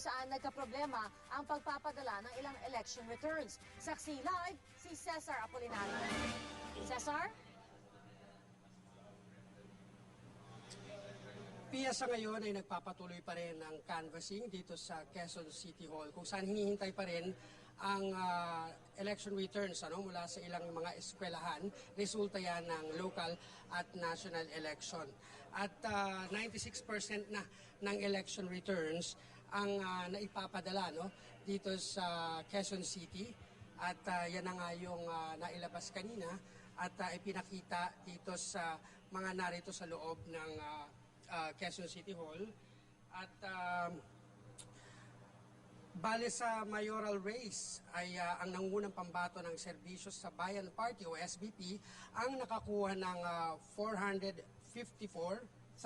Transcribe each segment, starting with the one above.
saan nagkaproblema ang pagpapadala ng ilang election returns. Saksi live si Cesar Apolinario. Cesar? Pia, sa ngayon ay nagpapatuloy pa rin ang canvassing dito sa Quezon City Hall kung saan hinihintay pa rin ang election returns mula sa ilang mga eskwelahan. Resulta yan ng local at national election. At 96% na ng election returns ang naipapadala dito sa Quezon City. At yan na nga yung nailabas kanina at ipinakita dito sa mga narito sa loob ng Quezon City Hall. At bale sa mayoral race ay ang nangungunang pambato ng serbisyo sa Bayan Party o SBP ang nakakuha ng 454,714.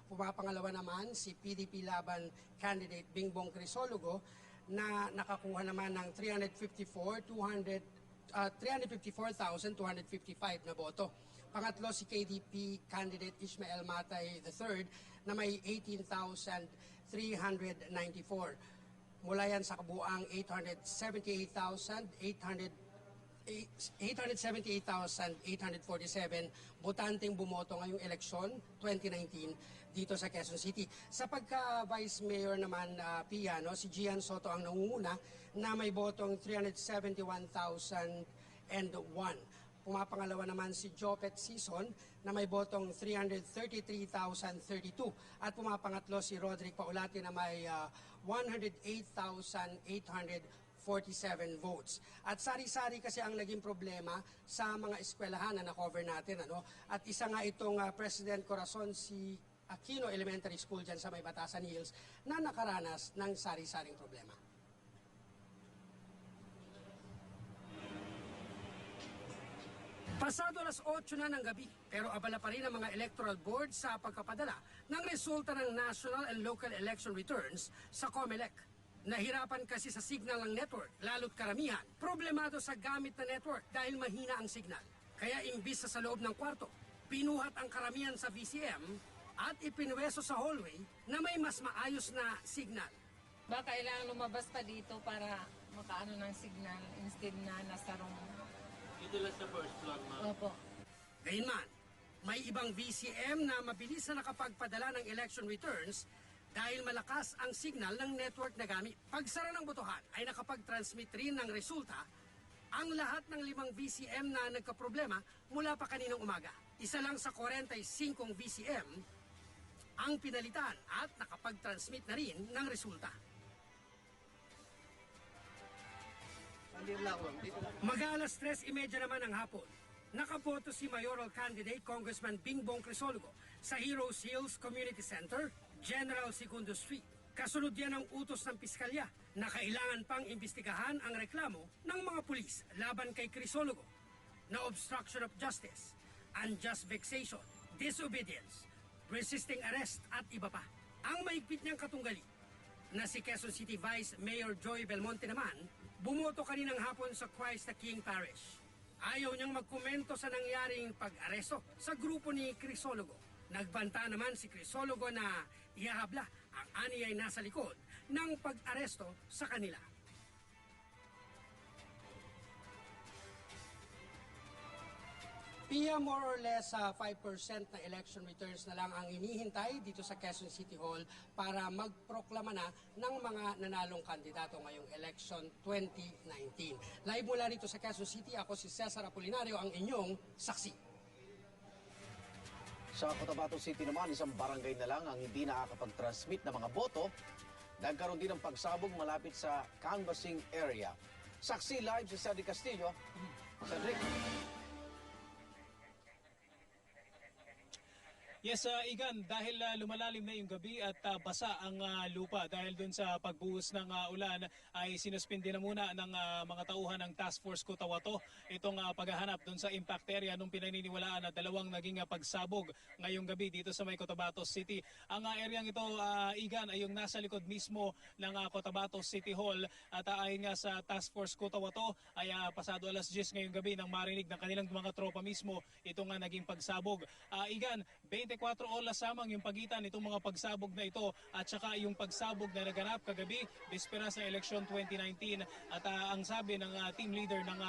Pumapangalawa naman si PDP Laban candidate Bingbong Crisologo na nakakuha naman ng 354,255 na boto. Pangatlo si KDP candidate Ishmael Matay III na may 18,394. Mula yan sa kabuang 878,847 botanteng bumoto ngayong eleksyon 2019 dito sa Quezon City. Sa pagka-Vice Mayor naman, Pia, si Gian Soto ang nangunguna na may botong 371,001. Pumapangalawa naman si Jopet Sison na may botong 333,032 at pumapangatlo si Roderick Paulati na may 108,847 votes. At sari-sari kasi ang naging problema sa mga eskwelahan na na-cover natin. At isa nga itong President Corazon si Aquino Elementary School dyan sa may Batasan Hills na nakaranas ng sari-saring problema. Pasado alas 8 na ng gabi, pero abala pa rin ang mga electoral board sa pagkapadala ng resulta ng national and local election returns sa COMELEC. Nahirapan kasi sa signal ng network, lalo't karamihan, problemado sa gamit na network dahil mahina ang signal. Kaya imbis sa loob ng kwarto, pinuhat ang karamihan sa VCM at ipinweso sa hallway na may mas maayos na signal. Baka kailangan lumabas pa dito para makaano ng signal instead na nasa room. Dito lang sa first floor, ma'am. Opo. Gayunman, may ibang VCM na mabilis na nakapagpadala ng election returns dahil malakas ang signal ng network na gamit. Pagsara ng botohan ay nakapag-transmit rin ng resulta ang lahat ng 5 VCM na nagkaproblema mula pa kaninang umaga. Isa lang sa 45 VCM ang pinalitan at nakapag-transmit na rin ng resulta. Mag-alas 3:30 naman ng hapon, nakaboto si mayoral candidate Congressman Bingbong Crisologo sa Heroes Hills Community Center, General Segundo Street. Kasunod yan ang utos ng piskalya na kailangan pang imbestigahan ang reklamo ng mga pulis laban kay Crisologo na obstruction of justice, unjust vexation, disobedience, resisting arrest at iba pa. Ang maigpit niyang katunggali na si Quezon City Vice Mayor Joy Belmonte naman, bumoto kaninang hapon sa Christ the King Parish. Ayaw niyang magkomento sa nangyaring pag-aresto sa grupo ni Crisologo. Nagbanta naman si Crisologo na ihahabla ang aniyay nasa likod ng pag-aresto sa kanila. Pia, more or less 5% na election returns na lang ang inihintay dito sa Quezon City Hall para magproklama na ng mga nanalong kandidato ngayong election 2019. Live mula rito sa Quezon City, ako si Cesar Apolinario, ang inyong saksi. Sa Cotabato City naman, isang barangay na lang ang hindi nakakapag-transmit ng mga boto. Nagkaroon din ng pagsabog malapit sa canvassing area. Saksi live si Cedric Castillo. Cedric. Yes, Igan, dahil lumalalim na yung gabi at basa ang lupa dahil dun sa pagbuhos ng ulan ay sinuspindi na muna ng mga tauhan ng Task Force Cotabato itong paghahanap dun sa impact area nung pinaniniwalaan na dalawang naging pagsabog ngayong gabi dito sa may Cotabato City. Ang areang ito, Igan, ay yung nasa likod mismo ng Cotabato City Hall at ayon nga sa Task Force Cotabato ay pasado alas 10 ngayong gabi nang marinig ng kanilang mga tropa mismo itong naging pagsabog. Igan, 20 24 oras lamang yung pagitan nitong mga pagsabog na ito at saka yung pagsabog na naganap kagabi, bisperas ng eleksyon 2019. At ang sabi ng team leader ng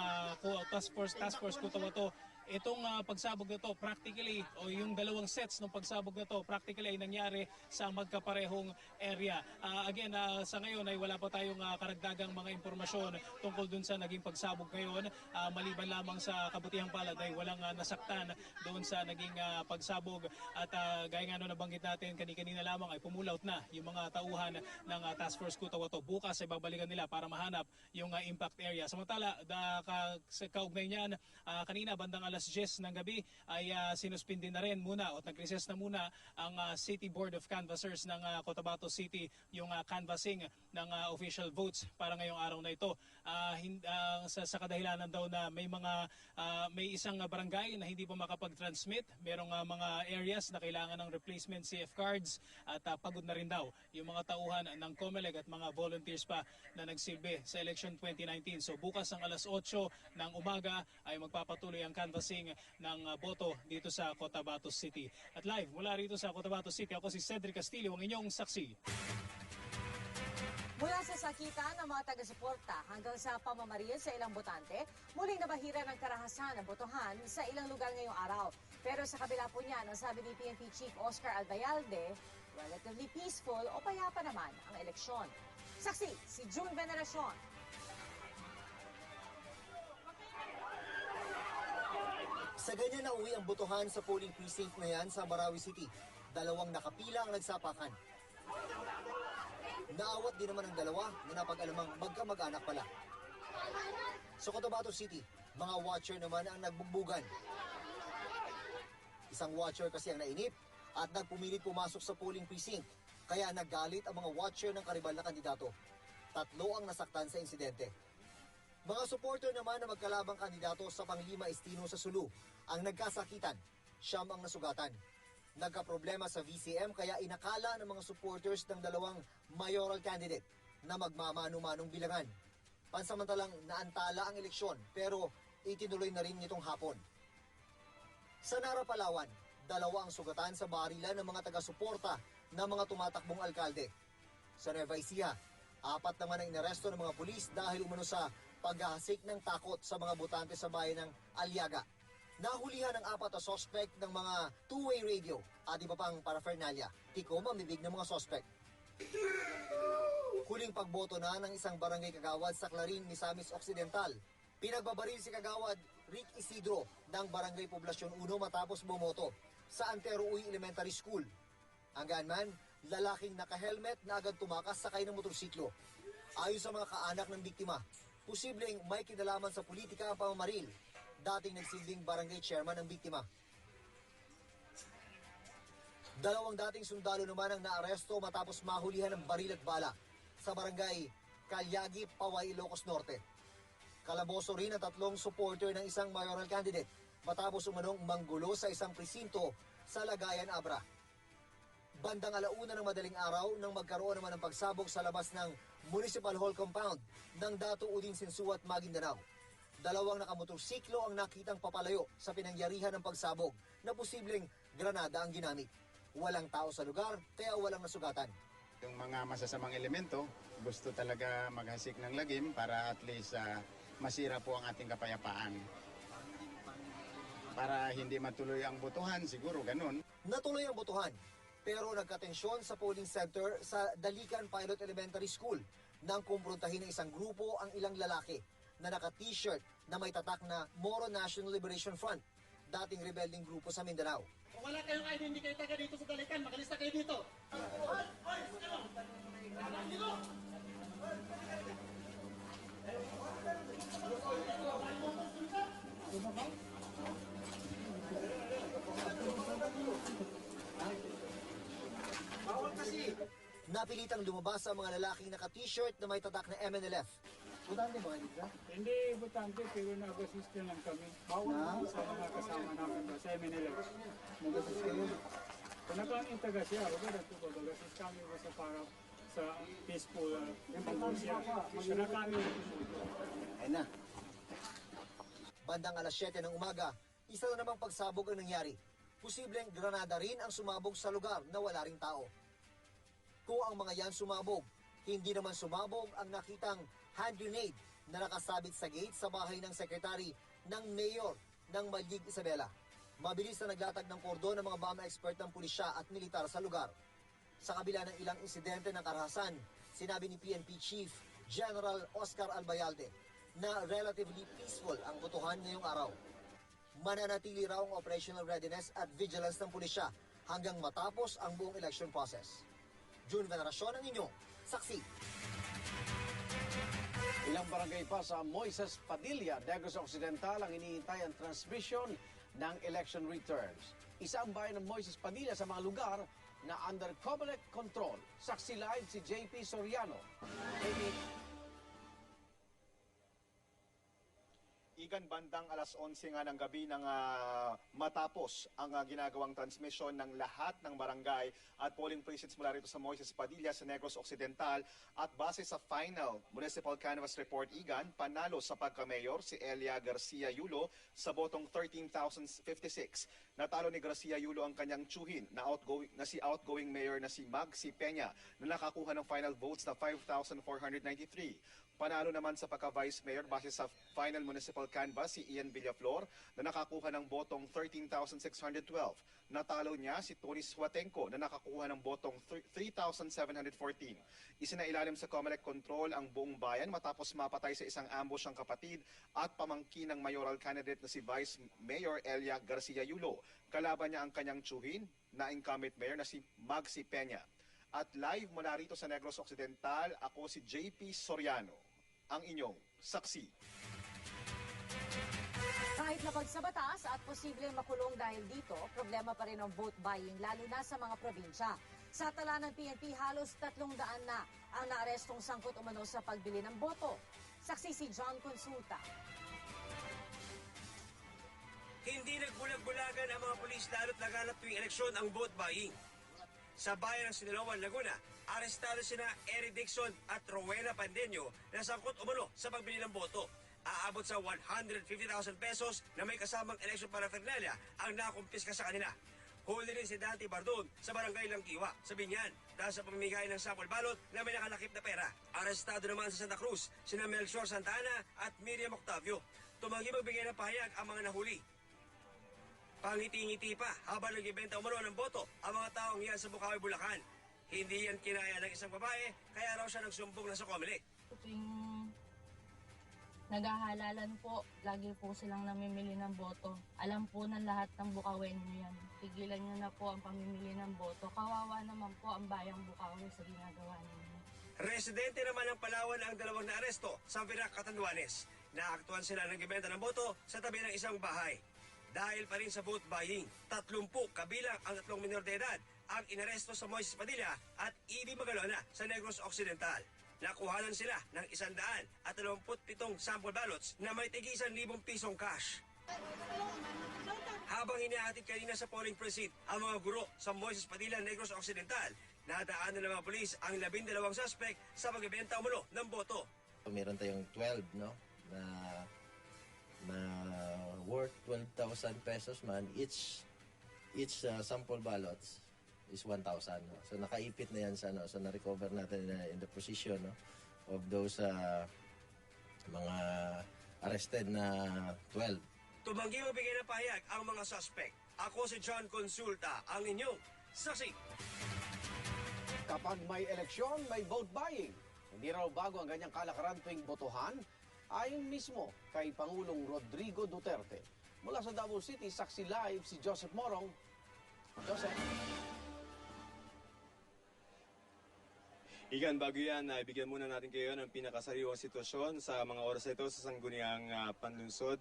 Task Force Cotabato, itong pagsabog na to practically o yung dalawang sets ng pagsabog na to practically ay nangyari sa magkaparehong area. Again, sa ngayon ay wala pa tayong karagdagang mga impormasyon tungkol dun sa naging pagsabog ngayon. Maliban lamang sa kabutihang palad ay walang nasaktan doon sa naging pagsabog at gaya nga nabanggit natin kanina lamang ay pumulaut na yung mga tauhan ng Task Force Cotabato. Bukas ay babalikan nila para mahanap yung impact area. Samantala, kaugnay niyan, kanina bandang alas 10 ng gabi ay sinuspindi na rin muna o nag-recess na muna ang City Board of Canvassers ng Cotabato City yung canvassing ng official votes para ngayong araw na ito. Sa kadahilanan daw na may isang barangay na hindi pa makapag-transmit, merong mga areas na kailangan ng replacement CF cards at pagod na rin daw yung mga tauhan ng COMELEC at mga volunteers pa na nagsilbi sa election 2019. So bukas ang alas 8 ng umaga ay magpapatuloy ang canvassing ng boto dito sa Cotabato City. At live mula rito sa Cotabato City, ako si Cedric Castillo, ang inyong saksi. Mula sa sakitan ng mga taga-suporta hanggang sa pamamaril sa ilang botante, muling nabahira ng karahasan ng botohan sa ilang lugar ngayong araw. Pero sa kabila po niyan, ang sabi ni PNP Chief Oscar Albayalde, relatively peaceful o payapa naman ang eleksyon. Saksi, si June Veneracion. Sa ganyan na uwi ang botohan sa polling precinct na yan sa Marawi City. Dalawang nakapila ang nagsapakan. Naawat din naman ang dalawa na napag-alamang magkamag-anak pala. Sa Cotabato City, mga watcher naman ang nagbugbugan. Isang watcher kasi ang nainip at nagpumilit pumasok sa polling precinct. Kaya naggalit ang mga watcher ng karibal na kandidato. 3 ang nasaktan sa insidente. Mga supporter naman na magkalabang kandidato sa Panglima Estino sa Sulu ang nagkasakitan. 9 ang nasugatan. Nagkaproblema sa VCM kaya inakala ng mga supporters ng dalawang mayoral candidate na magmamano-manong bilangan. Pansamantalang naantala ang eleksyon pero itinuloy na rin nitong hapon. Sa Nara, Palawan, 2 ang sugatan sa barilan ng mga taga-suporta ng mga tumatakbong alkalde. Sa Nueva Ecija, 4 naman ang inaresto ng mga pulis dahil umano sa paghahasik ng takot sa mga botante sa bayan ng Aliaga. Nahulihan ang 4 na sospek ng mga two-way radio at iba pang paraphernalia. Tikom ang bibig ng mga sospek. Huling pagboto na ng isang barangay kagawad sa Clarin, Misamis Occidental. Pinagbabaril si kagawad Rick Isidro ng Barangay Poblasyon 1 matapos bumoto sa Antero Uy Elementary School. Hanggang man, lalaking naka-helmet na agad tumakas sakay ng motorsiklo. Ayon sa mga kaanak ng biktima, posibleng may kinalaman sa politika ang pamamaril. Dating nagsilbing barangay chairman ng biktima. 2 dating sundalo naman ang naaresto matapos mahulihan ng baril at bala sa barangay Calyagi, Paway, Ilocos Norte. Kalaboso rin ang 3 supporter ng isang mayoral candidate matapos umanong manggulo sa isang presinto sa Lagayan, Abra. Bandang 1:00 ng madaling araw nang magkaroon naman ng pagsabog sa labas ng Municipal Hall Compound ng Dato Udin Sinsuat, Maguindanao. 2 nakamotorsiklo ang nakitang papalayo sa pinangyarihan ng pagsabog na posibleng granada ang ginamit. Walang tao sa lugar kaya walang nasugatan. Yung mga masasamang elemento gusto talaga maghasik ng lagim para at least masira po ang ating kapayapaan. Para hindi matuloy ang botohan, siguro ganun. Natuloy ang botohan, pero nagkatensyon sa polling center sa Dalikan Pilot Elementary School nang kumprontahin ng isang grupo ang ilang lalaki na naka-t-shirt na may tatak na Moro National Liberation Front, dating rebelding grupo sa Mindanao. Kung wala kayong ID, hindi kayo taga dito sa Dalikan, makalista kayo dito. Napilitang lumabas ang mga lalaking naka-t-shirt na may tatak na MNLF. Butante ba kayo? Hindi butante, pero nag-assist lang kami. Bawal na sa mga kasama namin sa MNLF. Nag-assist kami. Kung nakaintaga siya, nag-assist kami sa para sa peaceful siya. Kaya kami Ayun na. Bandang alas 7 ng umaga, isa na namang pagsabog ang nangyari. posibleng granada rin ang sumabog sa lugar na wala ring tao. Kung ang mga yan sumabog, hindi naman sumabog ang nakitang hand grenade na nakasabit sa gate sa bahay ng sekretary ng mayor ng Malig, Isabela. Mabilis na naglatag ng kordon ng mga bomb expert ng pulisya at militar sa lugar. Sa kabila ng ilang insidente ng karahasan, sinabi ni PNP Chief General Oscar Albayalde na relatively peaceful ang botohan ngayong araw. Mananatili raw ang operational readiness at vigilance ng pulisya hanggang matapos ang buong election process. June Veneracion ang inyong saksi. Ilang barangay pa sa Moises Padilla, Negros Occidental ang iniintay ang transmission ng election returns. Isa ang bayan ng Moises Padilla sa mga lugar na under COMELEC control. Saksi live si JP Soriano. Igan, bandang alas 11 nga ng gabi nang matapos ang ginagawang transmission ng lahat ng barangay at polling precincts mula rito sa Moises Padilla sa Negros Occidental at base sa final municipal canvass report, Igan, panalo sa pagka-mayor si Elia Garcia Yulo sa botong 13,056. Natalo ni Garcia Yulo ang kanyang tsuhin na si outgoing mayor na si Magsi Peña na nakakuha ng final votes na 5,493. Panalo naman sa pagka-vice mayor base sa final municipal canvass si Ian Villaflor na nakakuha ng botong 13,612. Natalo niya si Tony Suatenco na nakakuha ng botong 3,714. Isinailalim sa COMELEC control ang buong bayan matapos mapatay sa isang ambush ang kapatid at pamangkin ng mayoral candidate na si Vice Mayor Elia Garcia Yulo. Kalaban niya ang kanyang tsuhin na incumbent mayor na si Magsi Peña. At live mula rito sa Negros Occidental, ako si JP Soriano, ang inyong saksi. Kahit napag sa batas at posibleng makulong dahil dito, problema pa rin ang vote buying lalo na sa mga probinsya. Sa tala ng PNP, halos 300 na ang naarestong sangkot umano sa pagbili ng boto. Saksi si John Consulta. Hindi nagbulag-bulagan ang mga pulis lalo't naganap tuwing eleksyon ang vote buying. Sa bayan ng Siniloan, Laguna, arestado sina Eric Dixon at Rowena Pandeño na sangkot umano sa pagbili ng boto. Aabot sa 150,000 pesos na may kasamang election paraphernalia ang nakumpiska sa kanila. Huli rin si Dante Bardon sa barangay Langkiwa sa Binyan dahil sa pamimigay ng sample balot na may nakalakip na pera. Arestado naman sa Santa Cruz sina Melchor Santana at Miriam Octavio. Tumanggi magbigay ng pahayag ang mga nahuli. Pangiti-ngiti pa habang nagbibenta umano ng boto ang mga taong yan sa Bukawi, Bulacan. Hindi yan kinaya ng isang babae, kaya raw siya nagsumbong na sa COMELEC. Tuwing naghahalalan po, lagi po silang namimili ng boto. Alam po ng lahat ng Bukawenyo yan. Tigilan nyo na po ang pamimili ng boto. Kawawa naman po ang bayang Bukawi sa ginagawa ninyo. Residente naman ng Palawan ang dalawang naaresto sa Virac, Catanduanes. Naaktuhan sila ng gibenta ng boto sa tabi ng isang bahay. Dahil pa rin sa vote buying, 30 kabilang ang 3 minor de edad ang inaresto sa Moises Padilla at Ibi Magalona sa Negros Occidental. Nakuhanan sila ng 127 sample ballots na may tig 1,000 pisong cash. Habang hinihatid kanina sa polling precinct ang mga guro sa Moises Padilla, Negros Occidental, nadaanan ng mga pulis ang 12 suspect sa pagbebenta umano ng boto. Meron tayong 12, no, na worth 12,000 pesos man. Each sample ballots is 1,000. No? So nakaipit na yan sa so na-recover natin in the position, no, of those mga arrested na 12. Tumanggi magbigay ng pahayag ang mga suspect. Ako si John Consulta, ang inyong saksi. Kapag may eleksyon, may vote buying. Hindi raw bago ang ganyang kalakaran tuwing botohan, ayon mismo kay Pangulong Rodrigo Duterte. Mula sa Davao City, saksi live si Joseph Morong. Joseph. Igan, bago yan, ibigyan muna natin kayo ng pinakasariwang sitwasyon sa mga oras na ito sa sangguniang panlunsod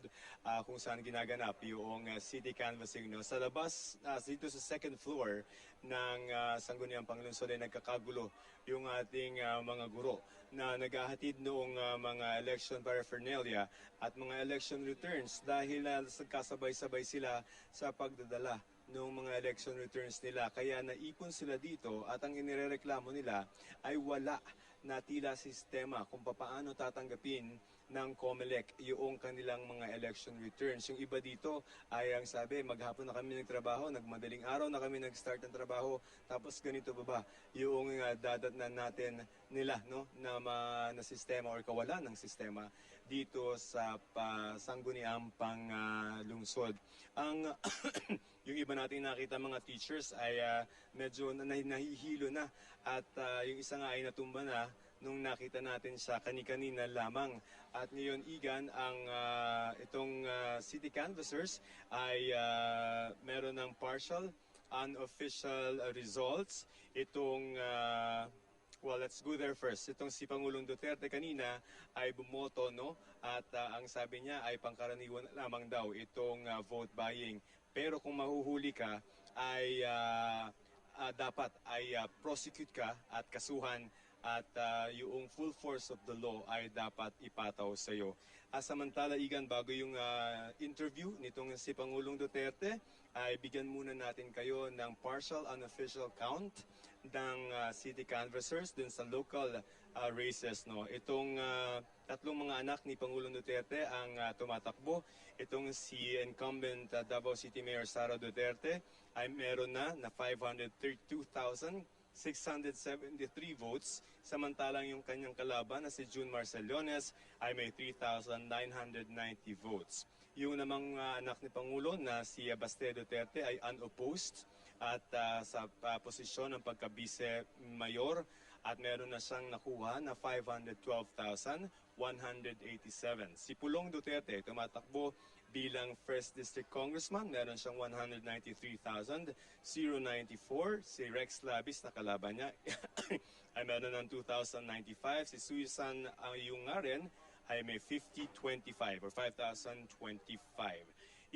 kung saan ginaganap yung city canvassing. No? Sa labas, dito sa second floor ng sangguniang panlunsod ay nagkakagulo yung ating mga guro na naghahatid noong mga election paraphernalia at mga election returns dahil nagkasabay-sabay sila sa pagdadala ng mga election returns nila. Kaya naipon sila dito at ang inirereklamo nila ay wala na tila sistema kung paano tatanggapin ng COMELEC yung kanilang mga election returns. Yung iba dito ay ang sabi, maghapon na kami nagtrabaho, nagmadaling araw na kami nag-start ng trabaho, tapos ganito ba yung dadatnan natin nila, no, na sistema or kawalan ng sistema dito sa sangguniang lungsod. Ang yung iba natin nakita mga teachers ay medyo nahihilo na at yung isa nga ay natumba na nung nakita natin siya kani-kanina lamang. At ngayon, Igan, ang itong city canvassers ay meron ng partial unofficial results. Itong well, let's go there first. Itong si Pangulong Duterte kanina ay bumoto, no? At ang sabi niya ay pangkaraniwan lamang daw itong vote buying. Pero kung mahuhuli ka ay dapat ay prosecute ka at kasuhan at yung full force of the law ay dapat ipataw sa iyo. Samantala, Igan, bago yung interview nitong si Pangulong Duterte, ay bigyan muna natin kayo ng partial unofficial count ng city canvassers dun sa local races. No? Itong tatlong mga anak ni Pangulong Duterte ang tumatakbo. Itong si incumbent Davao City Mayor Sara Duterte ay meron na 532,673 votes. Samantalang yung kanyang kalaban na si June Marcellones ay may 3,990 votes. Yung namang anak ni Pangulo na si Baste Duterte ay unopposed at sa posisyon ng pagka-vice mayor at meron na siyang nakuha na 512,187. Si Pulong Duterte tumatakbo bilang 1st District Congressman, meron siyang 193,094. Si Rex Labis na kalaban niya ay meron ng 2,095. Si Susan Ayungaren ay may 5,025 or 5,025.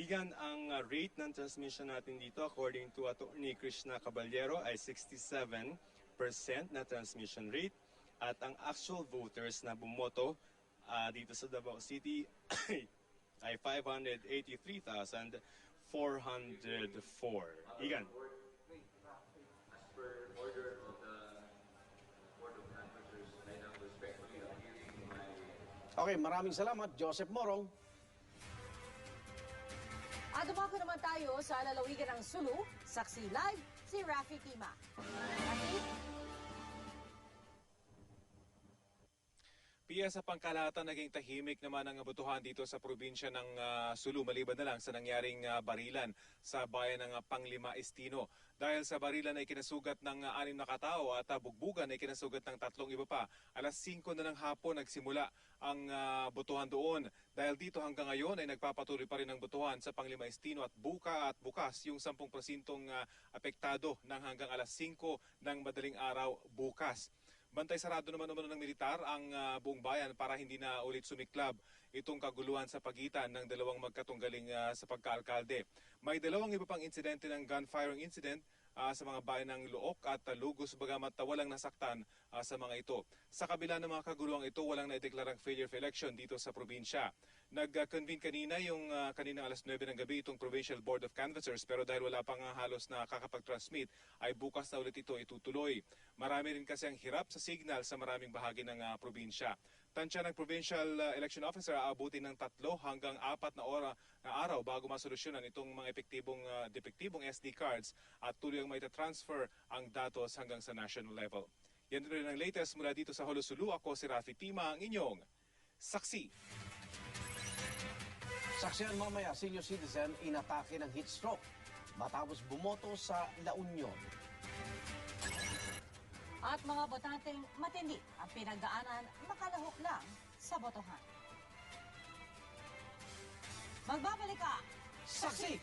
Igan, ang rate ng transmission natin dito according to Attorney Krishna Caballero ay 67% na transmission rate at ang actual voters na bumoto dito sa Davao City ay 583,404. Igan. As per order of the Board of Canvassers, I now respectfully appealing my... Okay, maraming salamat, Joseph Morong. At dumako naman tayo sa lalawigan ng Sulu. Saksi live si Rafi Tima. Rafi? Pia, sa pangkalahatan, naging tahimik naman ang botohan dito sa probinsya ng Sulu maliban na lang sa nangyaring barilan sa bayan ng Panglima Estino. Dahil sa barilan ay kinasugat ng 6 na katao at bugbugan ay kinasugat ng 3 iba pa. Alas 5 na ng hapon nagsimula ang botohan doon. Dahil dito hanggang ngayon ay nagpapatuloy pa rin ang botohan sa Panglima Estino at bukas yung 10% apektado ng hanggang alas 5 ng madaling araw bukas. Bantay sarado naman ng militar ang buong bayan para hindi na ulit sumiklab itong kaguluhan sa pagitan ng dalawang magkatunggaling sa pagkaalkalde. May 2 iba pang insidente ng gunfiring incident sa mga bayan ng Luok at Lugos bagamat walang nasaktan sa mga ito. Sa kabila ng mga kaguluhang ito, walang naideklarang failure of election dito sa probinsya. Nag-convene kanina yung kaninang alas 9 ng gabi itong Provincial Board of Canvassers pero dahil wala pang halos na kakapag-transmit ay bukas na ulit ito itutuloy. Marami rin kasi ang hirap sa signal sa maraming bahagi ng probinsya. Tansya ng Provincial Election Officer aabutin ng 3 hanggang 4 na araw bago masolusyonan itong mga depektibong SD cards at tuloy ang maita-transfer ang datos hanggang sa national level. Yan rin ang latest mula dito sa Holosulu. Ako si Rafi Tima, ang inyong saksi. Saksihan mamaya, senior citizen inatake ng heat stroke matapos bumoto sa La Union. At mga botanteng matindi ang pinagdaanan makalahok lang sa botohan. Magbabalik ka! Saksi!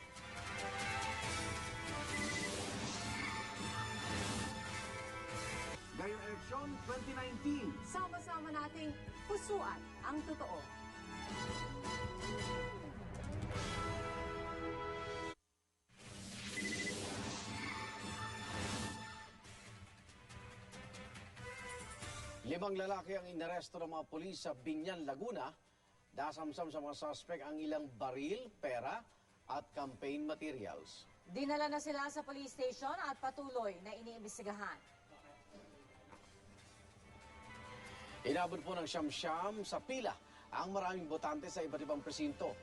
Ngayong eleksyon 2019. Sama-sama nating pusuan ang totoo. Limang lalaki ang inaresto ng mga pulis sa Binyan, Laguna. Nasamsam sa mga suspect ang ilang baril, pera at campaign materials. Dinala na sila sa police station at patuloy na iniimbestigahan. Inabot po ng siyam-siyam sa pila ang maraming botante sa iba't ibang presinto.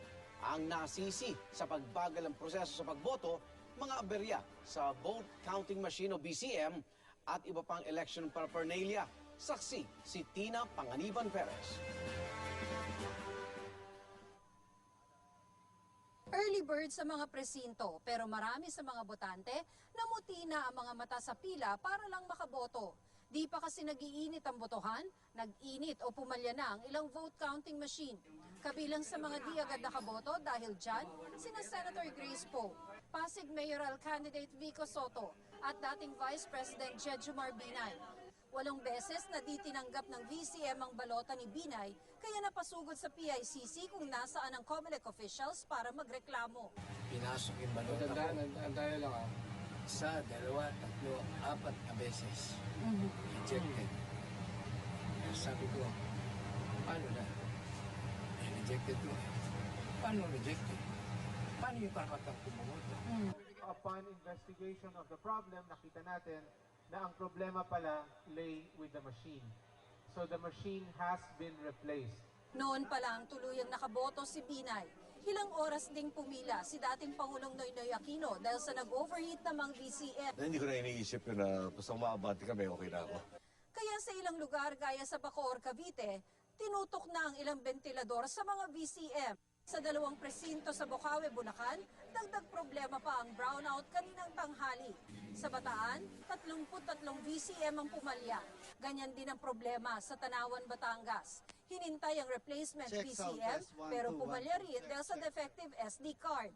Ang nasisi sa pagbagal ng proseso sa pagboto, mga aberya sa vote counting machine o BCM at iba pang election paraphernalia. Saksi si Tina Panganiban Perez. Early bird sa mga presinto, pero marami sa mga botante namuti na ang mga mata sa pila para lang makaboto. Di pa kasi nag-iinit ang botohan, nag-init o pumalya na ang ilang vote counting machine. Kabilang sa mga di agad nakaboto dahil dyan, sina Senator Grace Poe, Pasig Mayoral Candidate Vico Soto at dating Vice President Jejomar Binay. 8 beses na di tinanggap ng VCM ang balota ni Binay, kaya napasugod sa PICC kung nasaan ang COMELEC officials para magreklamo. Pinasok yung balota ko. Ang lang ako. 1, 2, 3, 4 na beses. Rejected. Kaya sabi ko, paano na? Rejected ko. Paano rejected? Paano yung karapatang kumumoto? Upon investigation of the problem, nakita natin na ang problema pala lay with the machine. So the machine has been replaced. Noon pa lang tuluyang nakaboto si Binay. Ilang oras ding pumila si dating Pangulong Noynoy Aquino dahil sa nag-overheat namang VCM. Hindi ko na iniisip yun na basta maabati kami, okay na ako. Kaya sa ilang lugar gaya sa Bacoor, Cavite, tinutok na ang ilang ventilador sa mga VCM. Sa 2 presinto sa Bocaue, Bulacan, dagdag problema pa ang brownout kaninang tanghali. Sa Bataan, 33 VCM ang pumalya. Ganyan din ang problema sa Tanawan, Batangas. Hinintay ang replacement VCM pero pumalya rin dahil sa defective SD card.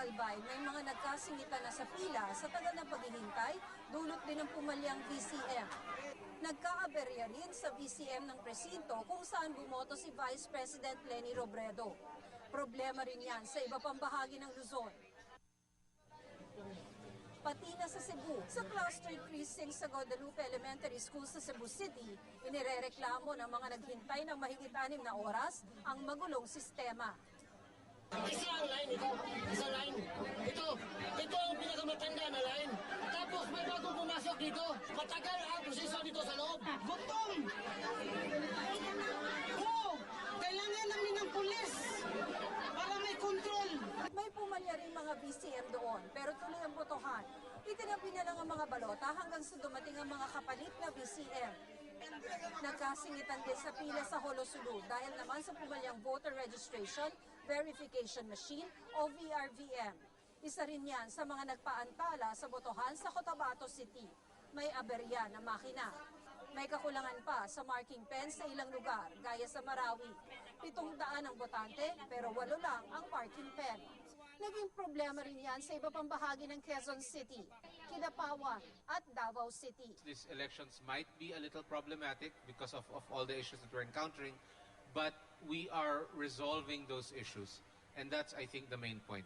Albay, may mga nagkasingitan na sa pila sa tagal ng paghihintay, dulot din ng pumalyang VCM. Nagkaaberya rin sa VCM ng presinto kung saan bumoto si Vice President Leni Robredo. Problema rin yan sa iba pang bahagi ng Luzon. Pati na sa Cebu, sa clustered precinct sa Guadalupe Elementary School sa Cebu City, inirereklamo ng mga naghintay ng mahigit 6 na oras ang magulong sistema. Isa ang line ito. Isa line. Ito ang pinakamatanda na line. Tapos may bagong pumasok dito. Matagal ang proseso dito sa loob. Gutom! Oo! Kailangan namin ng pulis para may kontrol. May pumalya rin mga VCM doon, pero tuloy ang botohan. Itinabi na lang ang mga balota hanggang sa dumating ang mga kapalit na VCM. Nagkasingitan din sa pila sa Holosulu dahil naman sa pumalyang voter registration verification machine o VRVM. Isa rin yan sa mga nagpaantala sa botohan sa Cotabato City. May aberya na makina. May kakulangan pa sa marking pen sa ilang lugar, gaya sa Marawi. 700 ang botante pero 8 lang ang marking pen. Naging problema rin yan sa iba pang bahagi ng Quezon City, Kidapawan at Davao City. These elections might be a little problematic because of all the issues that we're encountering, but we are resolving those issues. And that's, I think, the main point.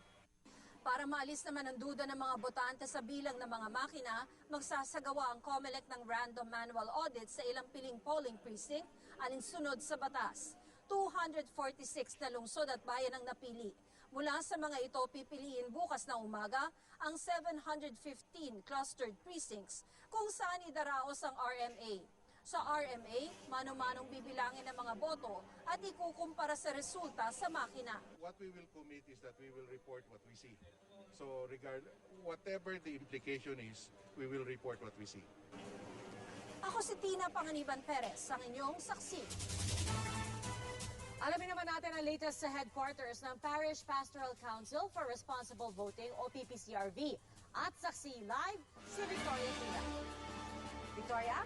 Para maalis naman ang duda ng mga botante sa bilang ng mga makina, magsasagawa ang COMELEC ng random manual audit sa ilang piling polling precinct alinsunod sa batas. 246 na lungsod at bayan ang napili. Mula sa mga ito, pipiliin bukas na umaga ang 715 clustered precincts kung saan idaraos ang RMA. Sa RMA, mano-manong bibilangin ang mga boto at ikukumpara sa resulta sa makina. What we will commit is that we will report what we see. So whatever the implication is, we will report what we see. Ako si Tina Panganiban Perez, ang inyong saksi. Alamin naman natin ang latest sa headquarters ng Parish Pastoral Council for Responsible Voting o PPCRV. At saksi live, si Victoria Tila. Victoria?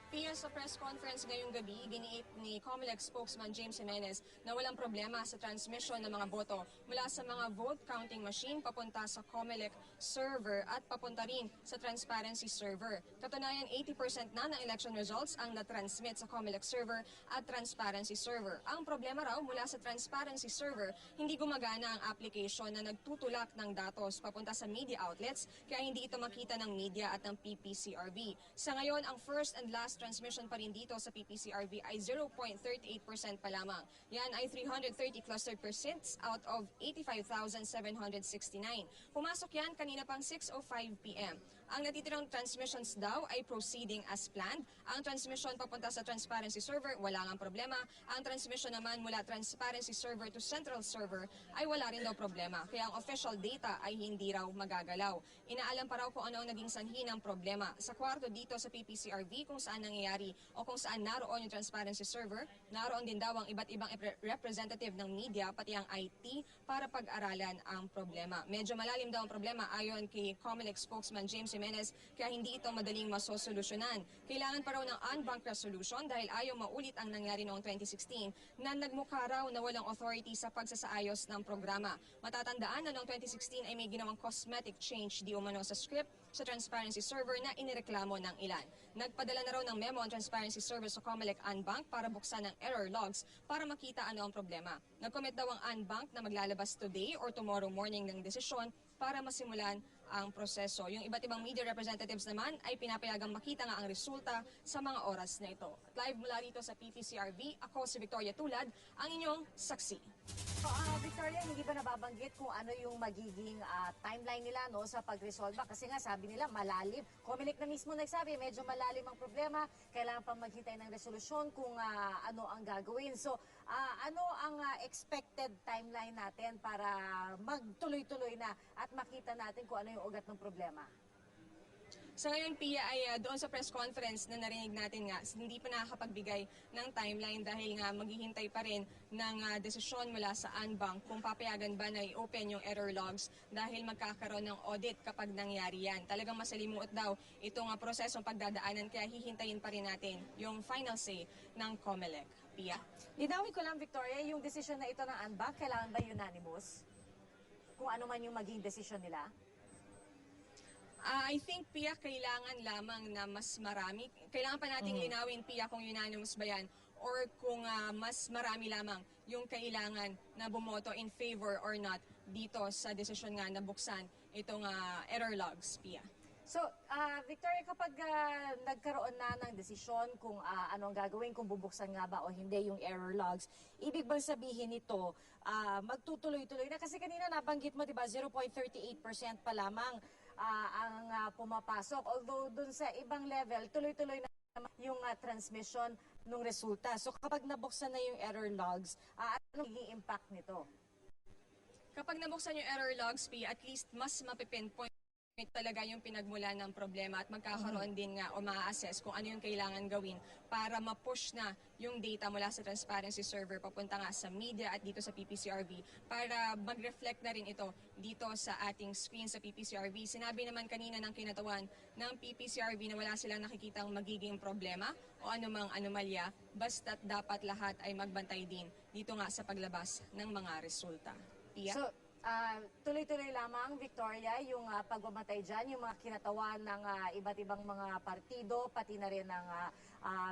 Pia, sa press conference ngayong gabi, giniit ni COMELEC spokesman James Jimenez na walang problema sa transmission ng mga boto mula sa mga vote counting machine papunta sa COMELEC server at papunta rin sa transparency server. Katunayan, 80% na ng election results ang na-transmit sa COMELEC server at transparency server. Ang problema raw mula sa transparency server, hindi gumagana ang application na nagtutulak ng datos papunta sa media outlets kaya hindi ito makita ng media at ng PPCRV. Sa ngayon, ang first and last transmission pa rin dito sa PPCRV ay 0.38% pa lamang. Yan ay 330 clustered persons out of 85,769. Pumasok yan kanina pang 6:05 p.m. Ang natitirang transmissions daw ay proceeding as planned. Ang transmission papunta sa transparency server, wala ngang problema. Ang transmission naman mula transparency server to central server ay wala rin daw problema. Kaya ang official data ay hindi raw magagalaw. Inaalam pa raw kung ano ang naging sanhi ng problema. Sa kwarto dito sa PPCRV kung saan nangyayari o kung saan naroon yung transparency server, naroon din daw ang iba't ibang representative ng media pati ang IT para pag-aralan ang problema. Medyo malalim daw ang problema ayon kay COMELEC spokesman James Jimenez, kaya hindi ito madaling masosolusyonan. Kailangan pa raw ng en-banc resolution dahil ayaw maulit ang nangyari noong 2016 na nagmukha raw na walang authority sa pagsasaayos ng programa. Matatandaan na noong 2016 ay may ginawang cosmetic change di umano sa script sa transparency server na inireklamo ng ilan. Nagpadala na raw ng memo ang transparency server sa COMELEC en-banc para buksan ang error logs para makita ano ang problema. Nag-commit daw ang en-banc na maglalabas today or tomorrow morning ng desisyon para masimulan ang proseso. Yung iba't ibang media representatives naman ay pinapayagang makita nga ang resulta sa mga oras na ito. At live mula rito sa PPCRV, ako si Victoria Tulad, ang inyong saksi. Victoria, hindi ba nababanggit kung ano yung magiging timeline nila no, sa pag-resolve? Kasi nga sabi nila malalim. COMELEC na mismo nagsabi, medyo malalim ang problema. Kailangan pa maghintay ng resolusyon kung ano ang gagawin. So, ano ang expected timeline natin para magtuloy-tuloy na at makita natin kung ano yung ugat ng problema? Sa ngayon, Pia, ay doon sa press conference na narinig natin nga, hindi pa nakakapagbigay ng timeline dahil nga maghihintay pa rin ng desisyon mula sa en-banc kung papayagan ba na i-open yung error logs dahil magkakaroon ng audit kapag nangyari yan. Talagang masalimuot daw itong prosesong pagdadaanan kaya hihintayin pa rin natin yung final say ng COMELEC. Pia? Linawin ko lang, Victoria, yung desisyon na ito ng en-banc, kailangan ba unanimous? Kung ano man yung maging desisyon nila? I think, Pia, kailangan lamang na mas marami. Kailangan pa nating linawin, Pia, kung unanimous ba yan or kung mas marami lamang yung kailangan na bumoto in favor or not dito sa desisyon nga na buksan itong error logs, Pia. So, Victoria, kapag nagkaroon na ng desisyon kung ano ang gagawin, kung bubuksan nga ba o hindi yung error logs, ibig bang sabihin nito, magtutuloy-tuloy na? Kasi kanina nabanggit mo, diba, 0.38% pa lamang ang pumapasok. Although dun sa ibang level, tuloy-tuloy na yung transmission ng resulta. So kapag nabuksan na yung error logs, ano magiging impact nito? Kapag nabuksan yung error logs, P, at least mas mapipinpoint talaga yung pinagmula ng problema at magkakaroon din nga o ma-assess kung ano yung kailangan gawin para ma-push na yung data mula sa transparency server papunta nga sa media at dito sa PPCRV para mag-reflect na rin ito dito sa ating screen sa PPCRV. Sinabi naman kanina ng kinatawan ng PPCRV na wala silang nakikitang magiging problema o anumang anomalya basta't dapat lahat ay magbantay din dito nga sa paglabas ng mga resulta. Pia? So, tuloy-tuloy lamang, Victoria, yung pagmamatay dyan, yung mga kinatawan ng iba't ibang mga partido, pati na rin ng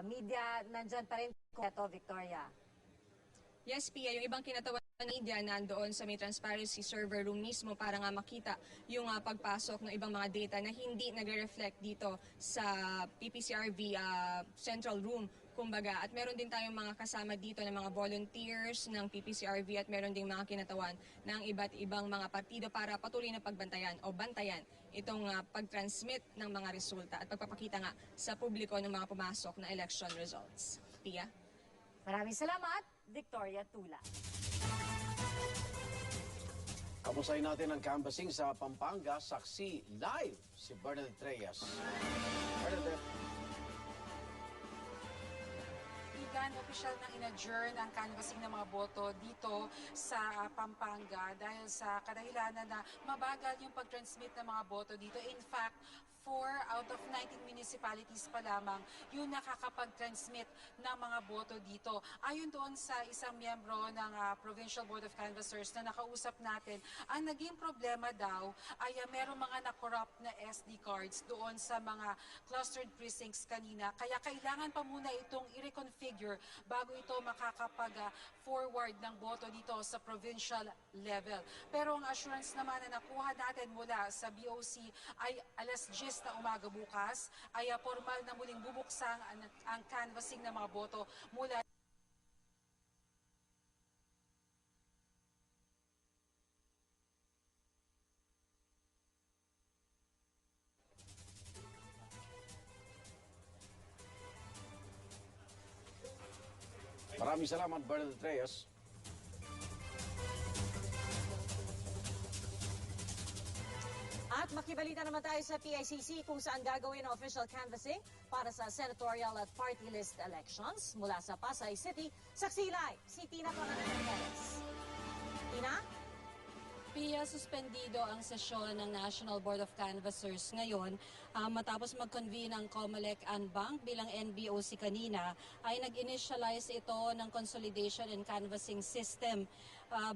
media, nandyan pa rin ito, Victoria. Yes, Pia, yung ibang kinatawan ng media nandoon sa may transparency server room mismo para nga makita yung pagpasok ng ibang mga data na hindi nagre-reflect dito sa PPCRV central room. Kumbaga, at meron din tayong mga kasama dito ng mga volunteers ng PPCRV at meron ding mga kinatawan ng iba't ibang mga partido para patuloy na pagbantayan o bantayan itong pag-transmit ng mga resulta at pagpapakita nga sa publiko ng mga pumasok na election results. Pia? Maraming salamat, Victoria Tula. Kamustahin natin ang canvassing sa Pampanga. Saksi live si Bernadette Reyes. Bernadette. Opisyal na in-adjourn ang canvassing ng mga boto dito sa Pampanga dahil sa kadahilanan na mabagal yung pag-transmit ng mga boto dito. In fact, 4 out of 19 municipalities pa lamang yung nakakapag-transmit ng mga boto dito. Ayon doon sa isang miyembro ng Provincial Board of Canvassers na nakausap natin, ang naging problema daw ay merong mga na-corrupt na SD cards doon sa mga clustered precincts kanina. Kaya kailangan pa muna itong i-reconfigure bago ito makakapag forward ng boto dito sa provincial level. Pero ang assurance naman na nakuha natin mula sa BOC ay alas 10 na umaga bukas ay formal na muling bubuksang ang canvassing ng mga boto mula Maraming salamat, Bernadette Reyes. At makibalita naman tayo sa PICC kung saan gagawin ang official canvassing para sa senatorial at party list elections mula sa Pasay City. Saksi live si Tina Panganiban. Tina? Pia, suspendido ang sesyon ng National Board of Canvassers ngayon matapos mag-convene ang COMELEC and Bank bilang NBOC kanina ay nag-initialize ito ng consolidation and canvassing system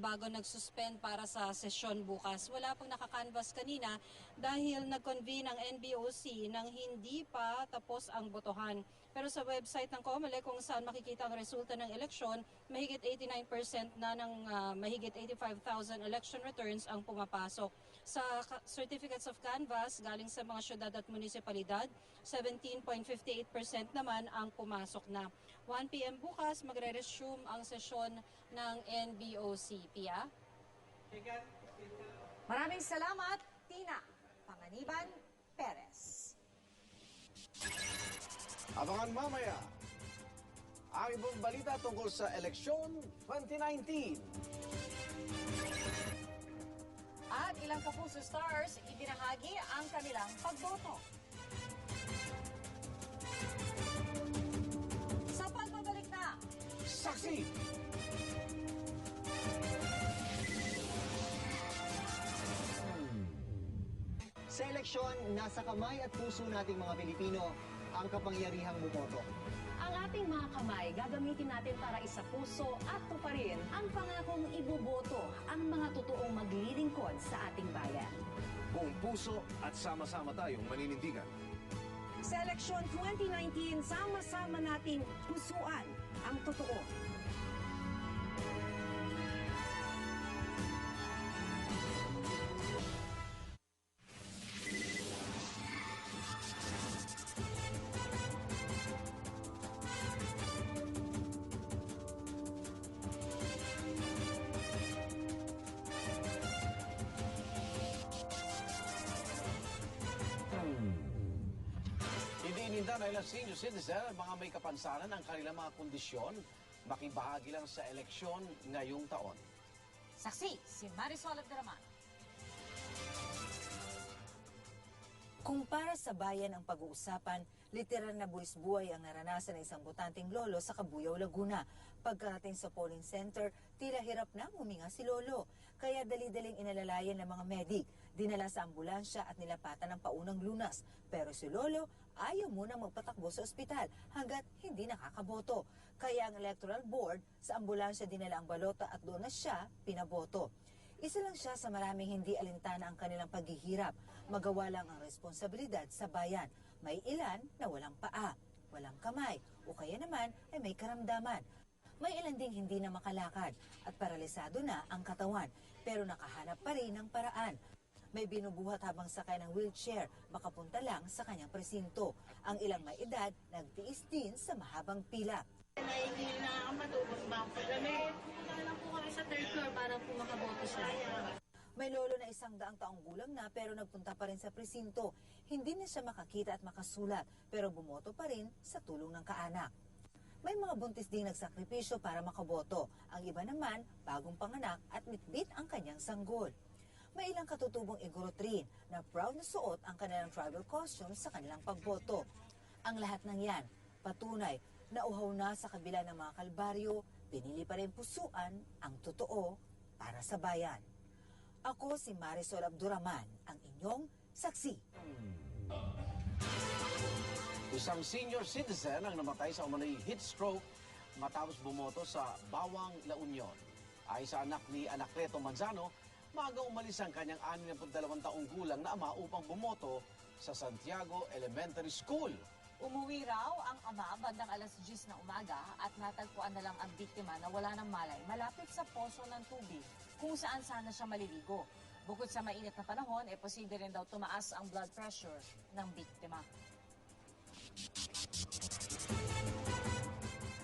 bago nag-suspend para sa sesyon bukas. Wala pong nakakanvas kanina dahil nag-convene ang NBOC nang hindi pa tapos ang botohan. Pero sa website ng COMELEC kung saan makikita ang resulta ng eleksyon, mahigit 89% na ng mahigit 85,000 election returns ang pumapasok. Sa certificates of canvass galing sa mga syudad at munisipalidad, 17.58% naman ang pumasok na. 1 p.m. bukas magre-resume ang sesyon ng NBOC. Pia? Maraming salamat, Tina Panganiban Perez. Abangan mamaya ang ibang balita tungkol sa eleksyon 2019. At ilang Kapuso Stars ibinahagi ang kanilang pagboto. Sa pagbabalik na, Saksi! Sa eleksyon, nasa kamay at puso nating mga Pilipino ang kapangyarihang bumoto. Ang ating mga kamay gagamitin natin para isapuso at tuparin ang pangakong iboboto ang mga totoong maglilingkod sa ating bayan. Buong puso at sama-sama tayong maninindigan. Sa eleksyon 2019, sama-sama nating pusuan ang totoo. Iniinda na ilang senior citizen at mga may kapansanan ang kanilang mga kondisyon makibahagi lang sa eleksyon ngayong taon. saksi si Marisol Abduraman. Kung para sa bayan ang pag-uusapan, literal na buwis-buhay ang naranasan ng isang botanteng lolo sa Cabuyao, Laguna. Pagkarating sa polling center, tila hirap na huminga si lolo. Kaya dali-daling inalalayan ng mga medik. Dinala sa ambulansya at nilapatan ng paunang lunas. Pero si lolo ayaw munang magpatakbo sa ospital hanggat hindi nakakaboto. Kaya ang electoral board sa ambulansya dinala ang balota at doon na siya pinaboto. Isa lang siya sa maraming hindi alintana ang kanilang paghihirap. Magawa lang ang responsibilidad sa bayan. May ilan na walang paa, walang kamay, o kaya naman ay may karamdaman. May ilan ding hindi na makalakad at paralisado na ang katawan, pero nakahanap pa rin ng paraan. May binubuhat habang sakay ng wheelchair, makapunta lang sa kanyang presinto. Ang ilang may edad, nagtiis din sa mahabang pila. Nahihil na ang matubos ba ako lamig. Punta lang po kami sa third floor para po makaboto siya. May lolo na 100 taong gulang na pero nagpunta pa rin sa presinto. Hindi na siya makakita at makasulat pero bumoto pa rin sa tulong ng kaanak. May mga buntis ding nagsakripisyo para makaboto. Ang iba naman, bagong panganak at mitbit ang kanyang sanggol. May ilang katutubong igorotrin na proud na suot ang kanilang tribal costume sa kanilang pagboto. Ang lahat ng yan, patunay na uhaw na sa kabila ng mga kalbaryo, pinili pa rin pusuan ang totoo para sa bayan. Ako si Marisol Abduraman, ang inyong saksi. Isang senior citizen ang namatay sa umano'y heat stroke matapos bumoto sa Bawang, La Union. Ay sa anak ni Anacleto Manzano, maaga umalis ang kanyang 62 taong gulang na ama upang bumoto sa Santiago Elementary School. Umuwi raw ang ama bandang alas 10 ng umaga at natagpuan na lang ang biktima na wala ng malay malapit sa poso ng tubig kung saan sana siya maliligo. Bukod sa mainit na panahon, posible rin daw tumaas ang blood pressure ng biktima.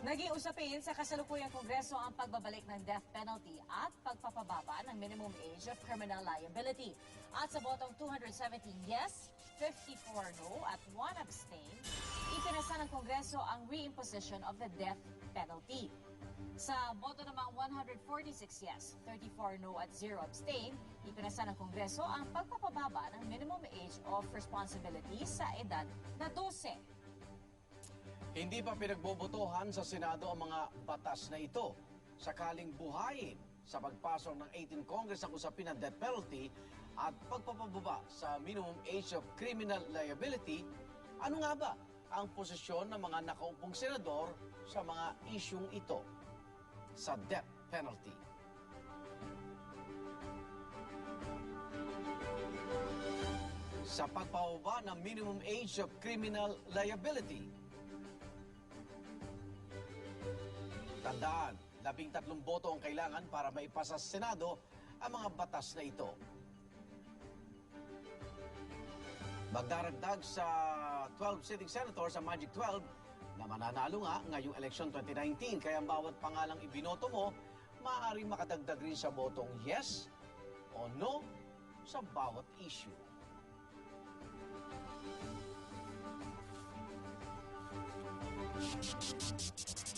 Naging usapin sa kasalukuyang Kongreso ang pagbabalik ng death penalty at pagpapababa ng minimum age of criminal liability. At sa botong 217 yes, 54 no at 1 abstain, ipinasa ng Kongreso ang reimposition of the death penalty. Sa boto namang 146 yes, 34 no at 0 abstain, ipinasa ng Kongreso ang pagpapababa ng minimum age of responsibility sa edad na 12. Hindi pa pinagbobotohan sa Senado ang mga batas na ito. Sakaling buhayin sa pagpasok ng 18 Congress ang usapin ng death penalty at pagpapababa sa minimum age of criminal liability, ano nga ba ang posisyon ng mga nakaupong senador sa mga isyung ito sa death penalty? Sa pagpapababa ng minimum age of criminal liability, tandaan, 13 boto ang kailangan para maipasa sa Senado ang mga batas na ito. Magdaragdag sa 12 sitting senators ang Magic 12 na mananalo nga ngayong election 2019. Kaya ang bawat pangalang ibinoto mo, maaaring makadagdag rin sa botong yes o no sa bawat issue.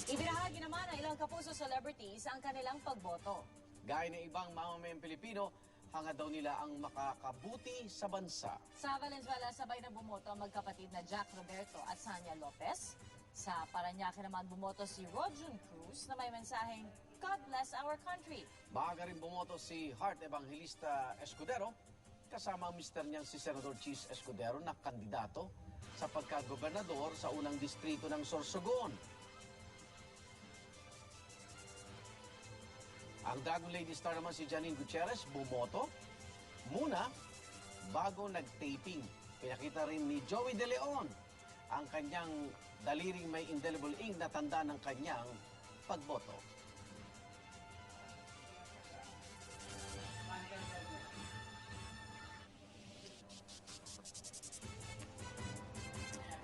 Ibinahagi naman ng ilang kapuso celebrities ang kanilang pagboto. Gaya ng ibang mamamayang Pilipino, hangad daw nila ang makakabuti sa bansa. Sa Valenzuela, sabay na bumoto ang magkapatid na Jack Roberto at Sanya Lopez. Sa Parañaque naman bumoto si Rodjun Cruz na may mensaheng God bless our country. Maaga rin bumoto si Heart Evangelista Escudero, kasama ang mister niyang si Senador Chis Escudero na kandidato sa pagkagobernador sa unang distrito ng Sorsogon. Ang Dragon Lady star naman si Janine Gutierrez bumoto muna bago nag-taping. Pinakita rin ni Joey De Leon ang kanyang daliring may indelible ink na tanda ng kanyang pagboto.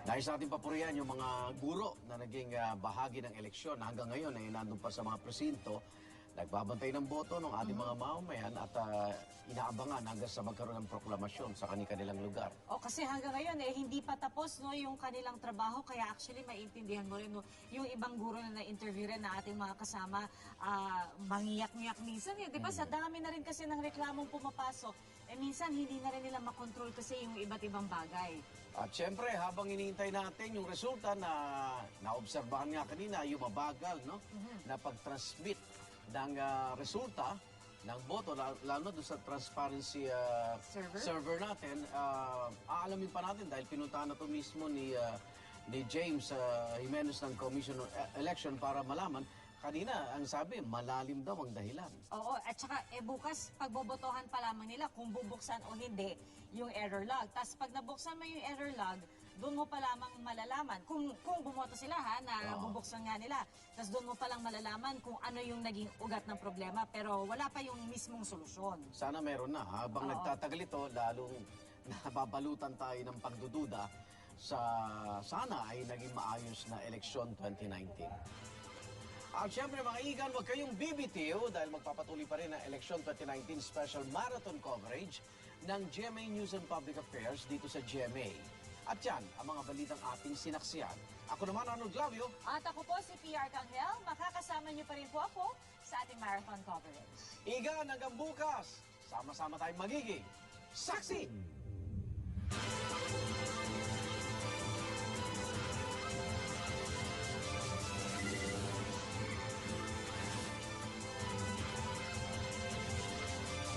Dahil sa ating papurihan yung mga guro na naging bahagi ng eleksyon hanggang ngayon ay nandun pa sa mga presinto, nagbabantay ng boto ng ating mga mamamayan at inaabangan hanggang sa magkaroon ng proklamasyon sa kanilang lugar. O kasi hanggang ngayon hindi pa tapos yung kanilang trabaho, kaya actually maintindihan mo rin yung ibang guro na na-interview rin na ating mga kasama, mangiyak-ngiyak minsan. Di ba sa dami na rin kasi ng reklamong pumapasok, minsan hindi na rin nila makontrol kasi yung iba't ibang bagay. At syempre, habang iniintay natin yung resulta na naobserbahan nga kanina, yung mabagal na pag-transmit ng resulta ng boto, lalo doon sa transparency server natin, aalamin pa natin dahil pinuntahan na ito mismo ni James Jimenez ng Commission on Election para malaman. Kanina, ang sabi, malalim daw ang dahilan. Oo, at saka bukas, pagbobotohan pa lamang nila kung bubuksan o hindi yung error log. Tapos pag nabuksan mo yung error log, doon mo pa lamang malalaman kung bumoto sila na bubuksan nga nila. Tapos doon mo pa lang malalaman kung ano yung naging ugat ng problema, pero wala pa yung mismong solusyon. Sana meron na. Habang nagtatagal ito, lalong nababalutan tayo ng pagdududa sa sana ay naging maayos na eleksyon 2019. At syempre mga igan, huwag kayong bibitiw dahil magpapatuloy pa rin ang eleksyon 2019 special marathon coverage ng GMA News and Public Affairs dito sa GMA. At yan, ang mga balitang ating sinaksiyan. Ako naman, Arnold Glavio. At ako po si PR Canghel. Makakasama niyo pa rin po ako sa ating marathon coverage. Igan, hanggang bukas, sama-sama tayong magiging saksi!